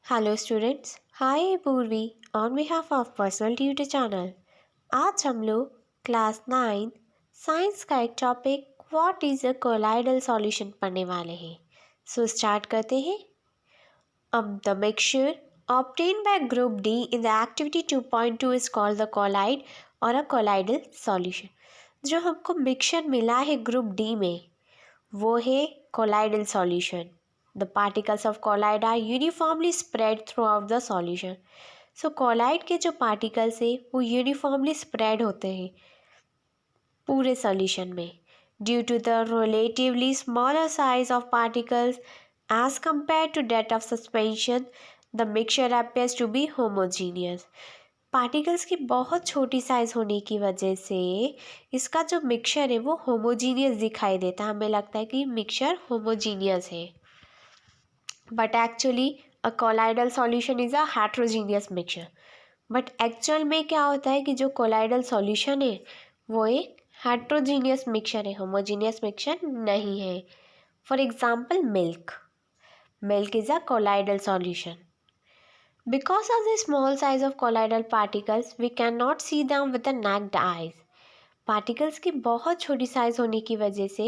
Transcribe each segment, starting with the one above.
Hello students, hi Purvi on behalf of personal tutor channel. आज हम लोग क्लास 9 साइंस का एक topic what is a colloidal solution पढ़ने वाले हैं। सो स्टार्ट करते हैं। अब the mixture obtained by group D in the activity 2.2 is called the colloid और a colloidal solution। जो हमको मिक्सचर मिला है ग्रुप डी में वो है colloidal solution। The particles of colloid are uniformly spread throughout the solution। So colloid के जो particles है वो uniformly spread होते हैं पूरे solution में due to the relatively smaller size of particles as compared to that of suspension, the mixture appears to be homogeneous। Particles की बहुत छोटी साइज होने की वजह से इसका जो मिक्सचर है वो होमोजीनियस दिखाई देता है। हमें लगता है कि मिक्सचर होमोजीनियस है, but actually a colloidal solution is a heterogeneous mixture. But actual में क्या होता है कि जो कोलाइडल सॉल्यूशन है वो एक हेट्रोजीनियस मिक्सचर है, होमोजीनियस मिक्सचर नहीं है। For example milk is a colloidal solution. Because of the small size of colloidal particles, we cannot see them with the naked eyes। Particles की बहुत छोटी साइज होने की वजह से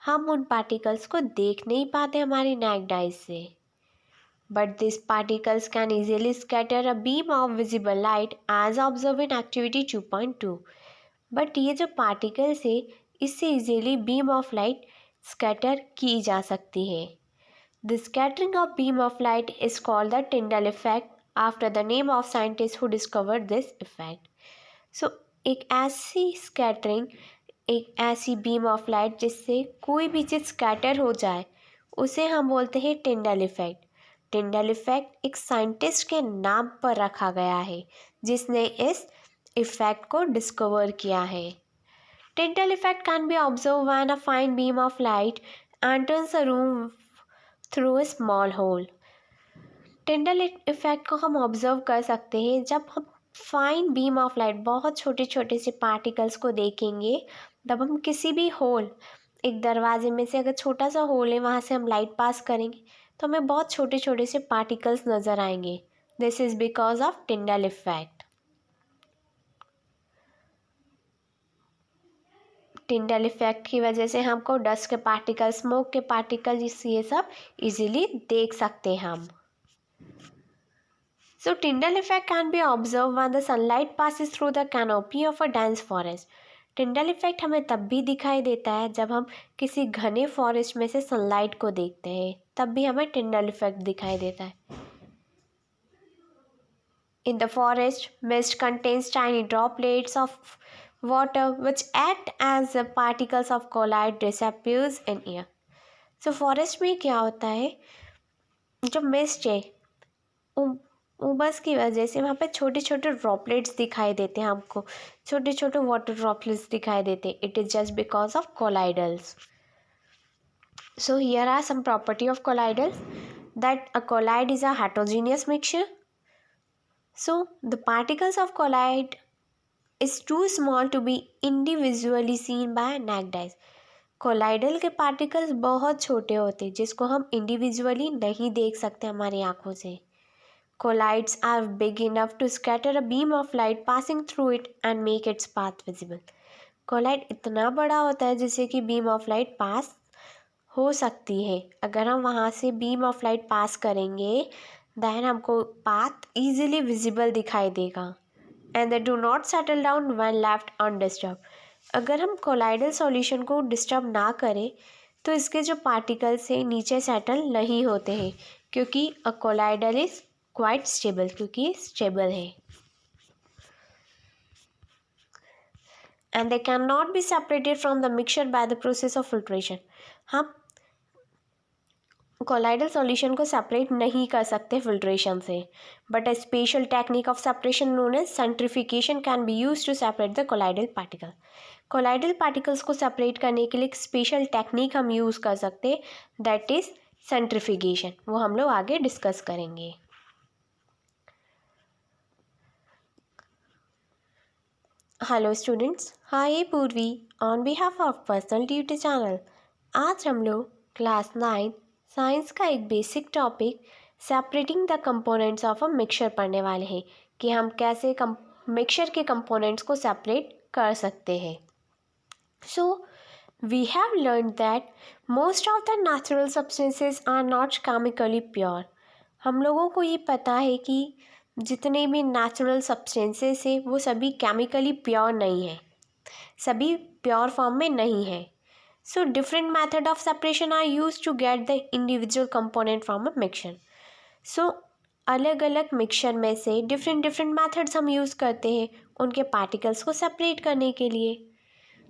हम उन पार्टिकल्स को देख नहीं पाते हमारी naked eyes से। But these particles can easily scatter a beam of visible light as observed in activity 2.2। But ये जो पार्टिकल्स है इससे easily beam of light scatter की जा सकती है। The scattering of beam of light is called the Tyndall effect after the name of scientist who discovered this effect। So एक ऐसी स्कैटरिंग, एक ऐसी बीम ऑफ लाइट जिससे कोई भी चीज़ स्कैटर हो जाए उसे हम बोलते हैं टिंडल इफेक्ट। टिंडल इफेक्ट एक साइंटिस्ट के नाम पर रखा गया है जिसने इस इफेक्ट को डिस्कवर किया है। Tyndall effect can be observe when a fine beam of light enters a room through a small hole. Tyndall effect को हम ऑब्जर्व कर सकते हैं जब हम फाइन बीम ऑफ लाइट, बहुत छोटे छोटे से पार्टिकल्स को देखेंगे। तब हम किसी भी होल, एक दरवाजे में से अगर छोटा सा होल है वहाँ से हम लाइट पास करेंगे तो हमें बहुत छोटे छोटे से पार्टिकल्स नज़र आएंगे। This is because of Tyndall effect. Tyndall effect की वजह से हमको डस्ट के पार्टिकल, स्मोक के पार्टिकल, ये सब इजीली देख सकते हैं हम। So Tyndall effect can be observed when the sunlight passes through the canopy of a dense forest। Tyndall effect हमें तब भी दिखाई देता है जब हम किसी घने फॉरेस्ट में से सनलाइट को देखते हैं, तब भी हमें टिंडल इफेक्ट दिखाई देता है। In the forest, mist contains tiny droplets of water which act as the particles of colloid disappears in air। So forest में क्या होता है, जो मिस्ट है उमस की वजह से वहाँ पे छोटे छोटे ड्रॉपलेट्स दिखाई देते हैं, हमको छोटे छोटे वाटर ड्रॉपलेट्स दिखाई देते हैं। It is just because of colloidals. So here are some property of colloidals that a colloid is a heterogeneous mixture. So the particles of colloid is too small to be individually seen by naked eyes. Colloidal के particles बहुत छोटे होते हैं जिसको हम individually नहीं देख सकते हमारी आँखों से। Colloids are big enough to scatter a beam of light passing through it and make its path visible। Colloid इतना बड़ा होता है जिससे कि बीम ऑफ लाइट पास हो सकती है। अगर हम वहाँ से बीम ऑफ लाइट पास करेंगे दैन हमको पाथ इजीली विजिबल दिखाई देगा। And they do not settle down when left undisturb. अगर हम कोलाइडल सॉल्यूशन को डिस्टर्ब ना करें तो इसके जो पार्टिकल्स हैं नीचे सेटल नहीं होते हैं, क्योंकि a colloidal is quite stable, क्योंकि स्टेबल है। And they can not be separated from the mixture by the process of filtration. हम कोलाइडल सॉल्यूशन को सेपरेट नहीं कर सकते फिल्ट्रेशन से, but a special technique of separation known as centrification can be use to separate the colloidal particle. Colloidal particles को separate करने के लिए एक स्पेशल टेक्निक हम यूज़ कर सकते हैं, दैट इज़ सेंट्रिफिकेशन। वो हम लोग आगे डिस्कस करेंगे। Hello students, hi Purvi on behalf of personal tutor channel. आज हम लोग क्लास 9 साइंस का एक basic topic separating the components of a mixture पढ़ने वाले हैं कि हम कैसे मिक्सचर के कंपोनेंट्स को सेपरेट कर सकते हैं. So, we have learned that most of the natural substances are not chemically pure. हम लोगों को ये पता है कि जितने भी नेचुरल सब्सटेंसेस हैं वो सभी केमिकली प्योर नहीं है, सभी प्योर फॉर्म में नहीं है. So different method of separation are use to get the individual component from a mixture. So अलग अलग मिक्सचर में से डिफरेंट डिफरेंट मेथड्स हम यूज़ करते हैं उनके पार्टिकल्स को सेपरेट करने के लिए.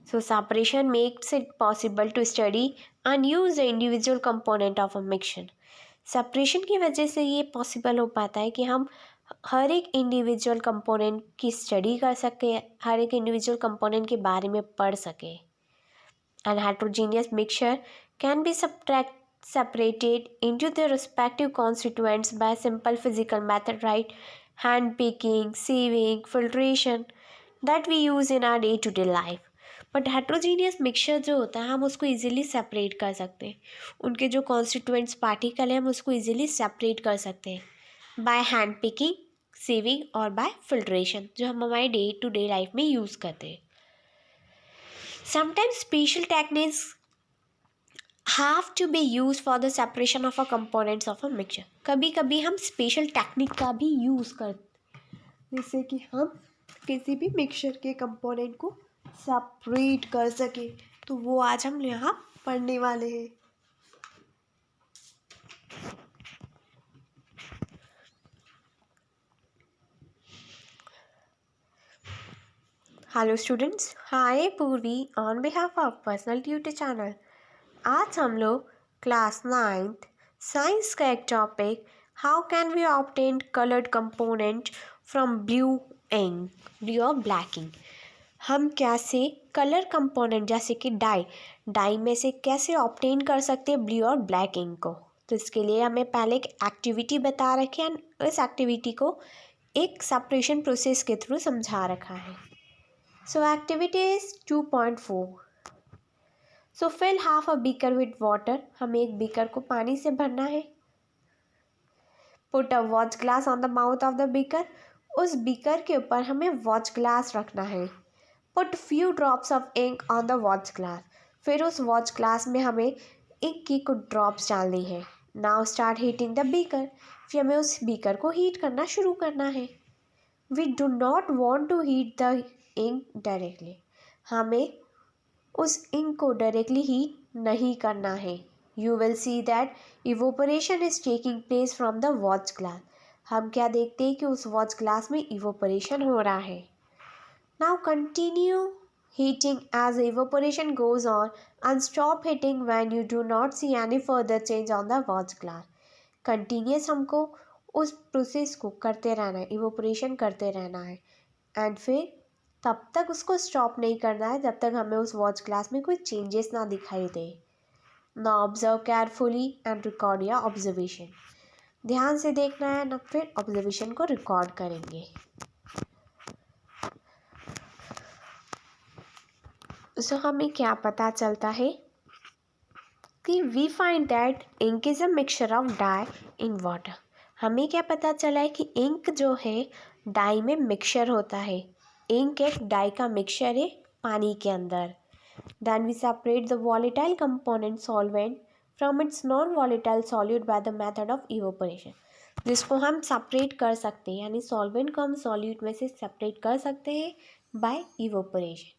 So separation makes it possible to study and use the individual component of a mixture. Separation की वजह से ये पॉसिबल हो पाता है कि हम हर एक इंडिविजुअल कंपोनेंट की स्टडी कर सकें, हर एक इंडिविजुअल कंपोनेंट के बारे में पढ़ सकें. And heterogeneous mixture can B separated into their respective constituents by simple physical method, right? Hand picking, sieving, filtration that we use in our day-to-day life. But heterogeneous mixture जो होता है हम उसको इजीली सेपरेट कर सकते हैं, उनके जो कॉन्स्टिट्यूएंट्स पार्टिकल हैं हम उसको इजीली सेपरेट कर सकते हैं बाय हैंड पिकिंग, सीविंग और बाय फिल्ट्रेशन जो हम हमारे डे टू डे लाइफ में यूज़ करते हैं. Sometimes special techniques have to be use for the separation of a components of a mixture. कभी कभी हम स्पेशल टेक्निक का भी यूज़ करते हैं जिससे कि हम किसी भी मिक्सचर के कंपोनेंट को सेपरेट कर सके. तो वो आज हम यहाँ पढ़ने वाले हैं. Hello students, hi Purvi on behalf of personal tutor channel. आज हम लोग क्लास 9th साइंस का एक topic how can we obtain coloured component from blue ink, blue और ब्लैक इंक. हम कैसे कलर कंपोनेंट जैसे कि डाई में से कैसे ऑब्टेन कर सकते हैं ब्लू और ब्लैक इंक को. तो इसके लिए हमें पहले एक एक्टिविटी बता रखी है और इस एक्टिविटी को एक सेपरेशन प्रोसेस के थ्रू समझा रखा है. So activity is 2.4. So fill half a beaker with water. हमें एक बीकर को पानी से भरना है. Put a watch glass on the mouth of the beaker. उस बीकर के ऊपर हमें वॉच ग्लास रखना है. Put few drops of ink on the watch glass. फिर उस वॉच ग्लास में हमें इंक की कुछ ड्रॉप्स डालनी है. Now start heating the beaker. फिर हमें उस बीकर को हीट करना शुरू करना है. We do not want to heat the ink directly. हमें उस इंक को डायरेक्टली हीट नहीं करना है. You will see that evaporation is taking place from the watch glass. हम क्या देखते हैं कि उस वॉच ग्लास में इवोपरेशन हो रहा है. Now continue heating as evaporation goes on and stop heating when you do not see any further change on the watch glass. Continuous हमको उस प्रोसेस को करते रहना है, इवोपरेशन करते रहना है एंड फिर तब तक उसको स्टॉप नहीं करना है जब तक हमें उस वॉच ग्लास में कोई चेंजेस ना दिखाई दे. ना observe carefully and record your observation. ध्यान से देखना है ना, फिर ऑब्जर्वेशन को रिकॉर्ड करेंगे. सो हमें क्या पता चलता है कि we find that ink is a mixture of dye in water. हमें क्या पता चला है कि इंक जो है डाई में मिक्सचर होता है. इंक एक डाई का मिक्सचर है पानी के अंदर. Then we separate the volatile component solvent from its non volatile solute by the method of evaporation. जिसको हम सेपरेट कर सकते हैं, यानी सॉल्वेंट को हम सॉल्यूट में से सेपरेट कर सकते हैं बाय इवोपरेशन.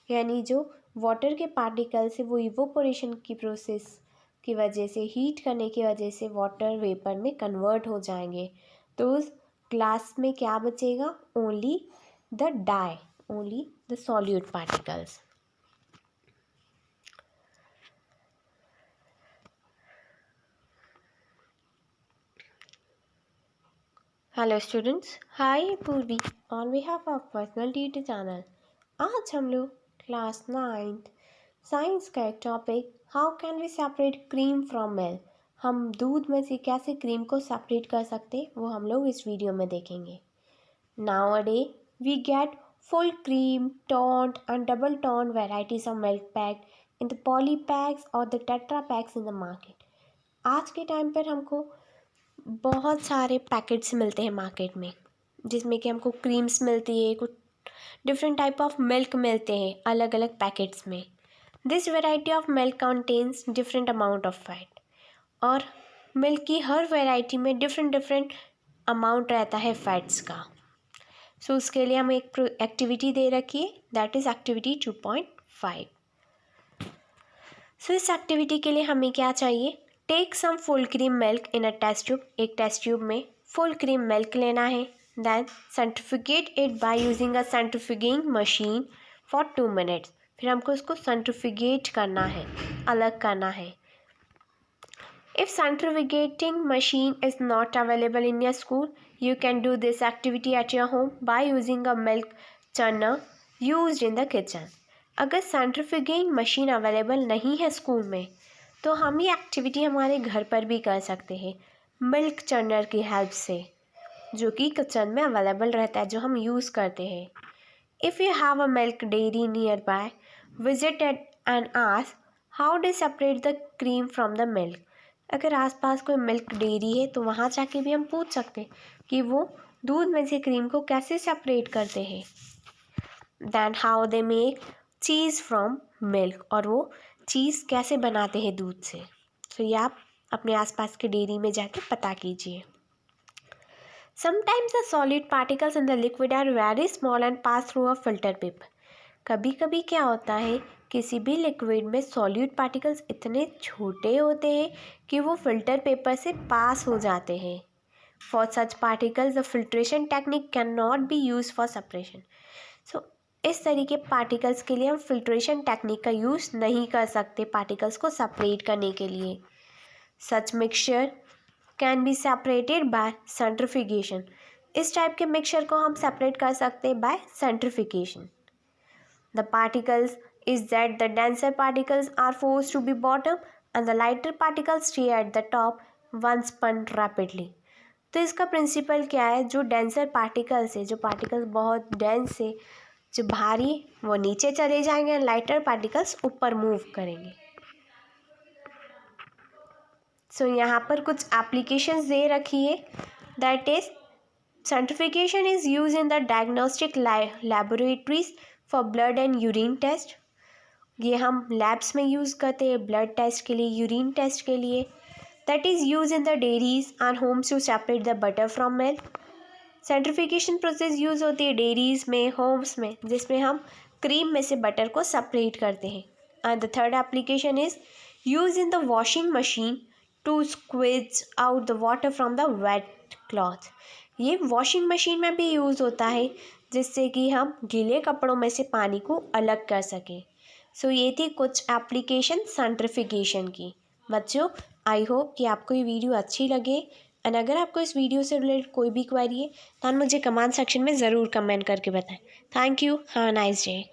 यानी जो वाटर के पार्टिकल्स है वो इवोपोरेशन की प्रोसेस की वजह से, हीट करने की वजह से वाटर वेपर में कन्वर्ट हो जाएंगे. तो उस ग्लास में क्या बचेगा? Only the dye, only the solute particles. Hello students, hi Purvi on behalf of personal tutor channel. आज हम लोग क्लास 9th साइंस का एक topic how can we separate cream from milk, हम दूध में से कैसे क्रीम को सेपरेट कर सकते हैं वो हम लोग इस वीडियो में देखेंगे. Nowadays we get full cream, toned and double toned varieties of milk pack in the poly packs और the tetra packs in the market. आज के टाइम पर हमको बहुत सारे पैकेट्स मिलते हैं मार्केट में, जिसमें कि हमको क्रीम्स मिलती है, कुछ डिफरेंट टाइप ऑफ मिल्क मिलते हैं अलग अलग पैकेट्स में। This variety of milk contains different amount of fat, और मिल्क की हर वेराइटी में डिफरेंट डिफरेंट अमाउंट रहता है फैट्स का। सो उसके लिए हम एक एक्टिविटी दे रखी है, दैट इज़ एक्टिविटी 2.5। सो इस एक्टिविटी के लिए हमें क्या चाहिए, take some full cream milk in a test tube. एक टेस्ट ट्यूब में फुल क्रीम मिल्क लेना है। Then centrifugate it by using a centrifuging machine for 2 minutes. फिर हमको इसको सेंट्रीफ्यूगेट करना है, अलग करना है। If centrifugating machine is not available in your school, you can do this activity at your home by using a milk churner used in the kitchen. अगर सेंट्रीफ्यूगिंग machine available नहीं है स्कूल में, तो हम ये एक्टिविटी हमारे घर पर भी कर सकते हैं मिल्क चर्नर की हेल्प से, जो कि किचन में अवेलेबल रहता है, जो हम यूज़ करते हैं। If you have a milk dairy near by, visit it and ask how do separate the cream from the milk. अगर आसपास कोई मिल्क डेयरी है तो वहाँ जाके भी हम पूछ सकते हैं कि वो दूध में से क्रीम को कैसे सेपरेट करते हैं। Then how they make cheese from milk, और वो चीज़ कैसे बनाते हैं दूध से। तो ये आप अपने आसपास के डेयरी में जाके पता कीजिए। Sometimes the solid particles in the liquid are very small and pass through a filter paper. कभी कभी क्या होता है, किसी भी लिक्विड में सॉलिड पार्टिकल्स इतने छोटे होते हैं कि वो फिल्टर पेपर से पास हो जाते हैं। For such particles the filtration technique can not be use for separation. So इस तरीके पार्टिकल्स के लिए हम फिल्ट्रेशन टेक्निक का यूज़ नहीं कर सकते पार्टिकल्स को सेपरेट करने के लिए। Such mixture can be separated by centrifugation. इस टाइप के मिक्सचर को हम सेपरेट कर सकते हैं by centrifugation. The particles is that the denser particles are forced to be bottom and the lighter particles stay at the top once spun rapidly. तो इसका principal क्या है, जो डेंसर पार्टिकल्स है, जो पार्टिकल्स बहुत डेंस है, जो भारी, वो नीचे चले जाएंगे, लाइटर पार्टिकल्स ऊपर मूव करेंगे। सो यहाँ पर कुछ एप्लीकेशंस दे रखी है, that is centrifugation is use in the diagnostic laboratories for blood and urine test. ये हम लैब्स में यूज़ करते हैं ब्लड टेस्ट के लिए, यूरिन टेस्ट के लिए। That is use in the dairies and homes to separate the butter from milk. Centrifugation process use होती है डेयरीज में, होम्स में, जिसमें हम क्रीम में से बटर को सेपरेट करते हैं। And the third application is use in the washing machine to squeeze out the water from the wet cloth. ये वॉशिंग मशीन में भी यूज़ होता है, जिससे कि हम गीले कपड़ों में से पानी को अलग कर सकें। सो ये थी कुछ एप्लीकेशन सेंट्रीफ्यूगेशन की। बच्चों, आई होप कि आपको ये वीडियो अच्छी लगे, एंड अगर आपको इस वीडियो से रिलेटेड कोई भी क्वेरी है तो मुझे कमेंट सेक्शन में ज़रूर कमेंट करके बताएं। Thank you, have a nice day.